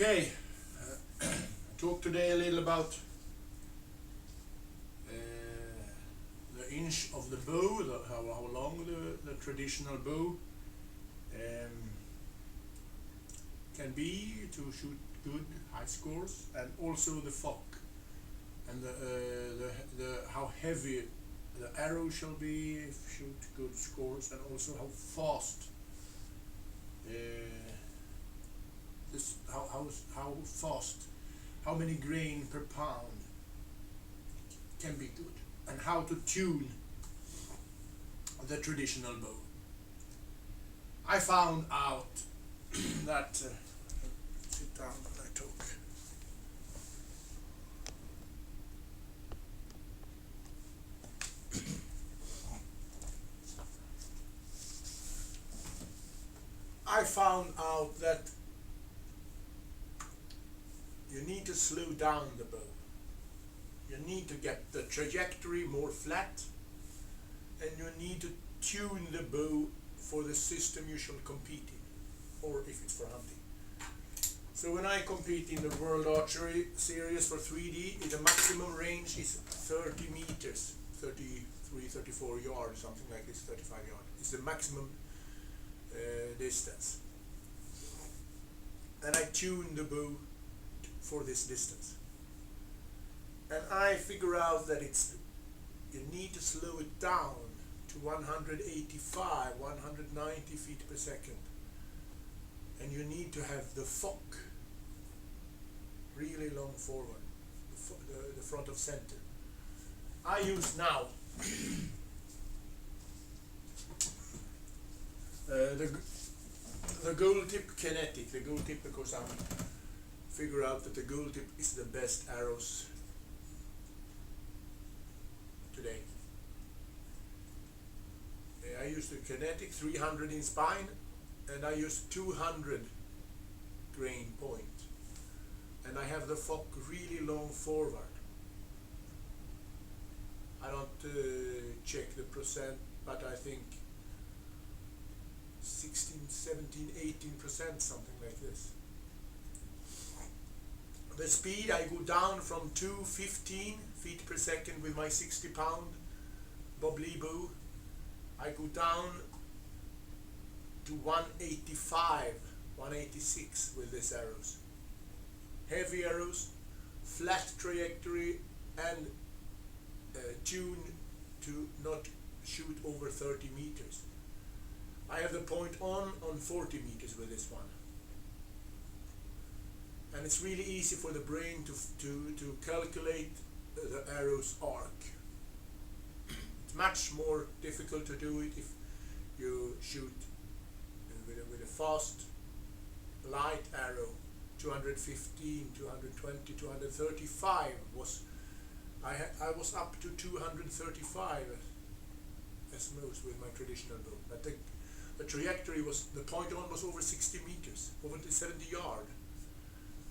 Okay, talk today a little about the inch of the bow, how long the traditional bow can be to shoot good high scores, and also the fock, and the how heavy the arrow shall be if shoot good scores, and also how fast how fast, how many grain per pound can be good, and how to tune the traditional bow. I found out that sit down when I talk. I found out that you need to slow down the bow. You need to get the trajectory more flat, and you need to tune the bow for the system you shall compete in, or if it's for hunting. So when I compete in the World Archery Series for 3D, the maximum range is 30 meters, 33, 34 yards, something like this, 35 yards. It's the maximum distance. And I tune the bow for this distance. And I figure out that you need to slow it down to 185, 190 feet per second. And you need to have the fock really long forward, the front of center. I use now the gold tip kinetic, the gold tip, because I figure out that the gold tip is the best arrows today. I use the kinetic 300 in spine, and I use 200 grain point, and I have the fock really long forward. I don't check the percent, but I think 16, 17, 18%, something like this. The speed, I go down from 215 feet per second with my 60-pound Bob Lee bow. I go down to 185, 186 with these arrows. Heavy arrows, flat trajectory, and tune to not shoot over 30 meters. I have the point on 40 meters with this one. And it's really easy for the brain to calculate the arrow's arc. It's much more difficult to do it if you shoot with a fast, light arrow. 215, 220, 235 was, I was up to 235 as most with my traditional bow. But the trajectory was, the point on was over 60 meters, over 70 yard.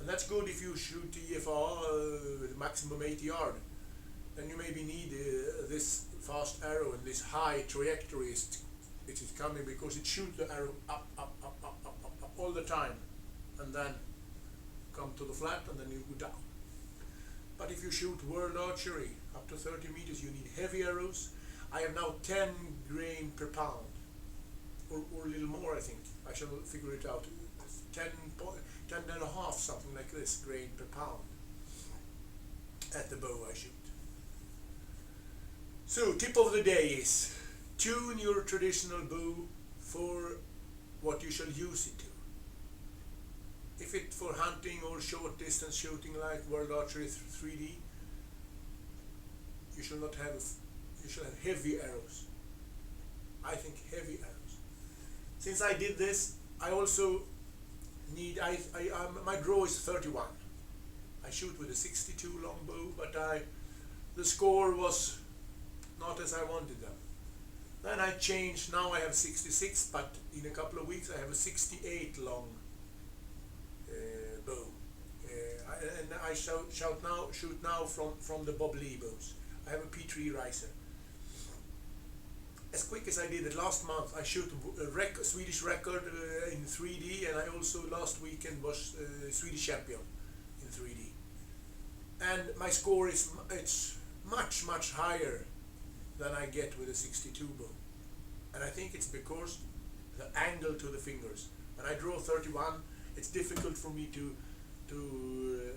And that's good if you shoot EFR with maximum 80 yard. Then you maybe need this fast arrow and this high trajectory it is coming, because it shoots the arrow up all the time, and then come to the flat, and then you go down. But if you shoot World Archery up to 30 meters, you need heavy arrows. I have now 10 grain per pound, or a little more, I think. I shall figure it out. 10 and a half, something like this, grain per pound at the bow I shoot. So, tip of the day is tune your traditional bow for what you shall use it to. If it's for hunting or short distance shooting like World Archery 3D, you shall have heavy arrows. I think heavy arrows. Since I did this, I also need, my draw is 31. I shoot with a 62 long bow, but the score was not as I wanted them. Then I changed, now I have 66, but in a couple of weeks I have a 68 long bow. And I shoot now from the Bob Lee bows. I have a P3 riser. as quick as I did it last month. I shoot a Swedish record in 3D, and I also last weekend was Swedish champion in 3D. And my score is it's much higher than I get with a 62 bow, and I think it's because the angle to the fingers. When I draw 31, it's difficult for me to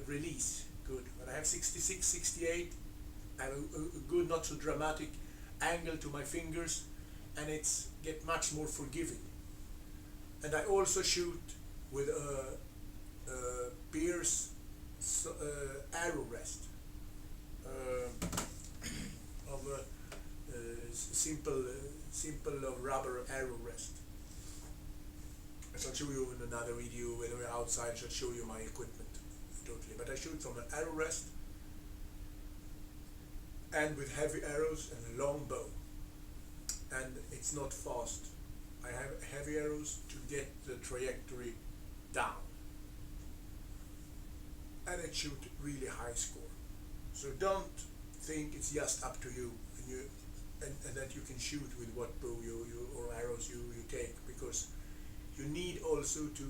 release good. When I have 66, 68, I have a good, not so dramatic angle to my fingers, and it's get much more forgiving. And I also shoot with a Pierce arrow rest of a simple rubber arrow rest. I shall show you in another video when we're outside. I shall show you my equipment totally. But I shoot from an arrow rest and with heavy arrows and a long bow. And it's not fast. I have heavy arrows to get the trajectory down. And it shoot really high score. So don't think it's just up to you and that you can shoot with what bow you or arrows you take, because you need also to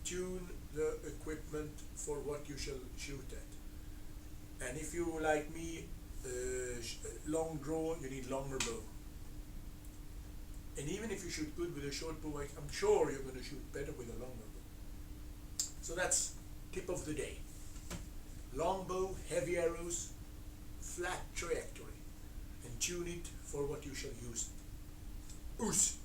tune the equipment for what you shall shoot at. And if you, like me, long draw, you need longer bow. And even if you shoot good with a short bow, I'm sure you're going to shoot better with a longer bow. So that's tip of the day. Long bow, heavy arrows, flat trajectory, and tune it for what you shall use. Oos!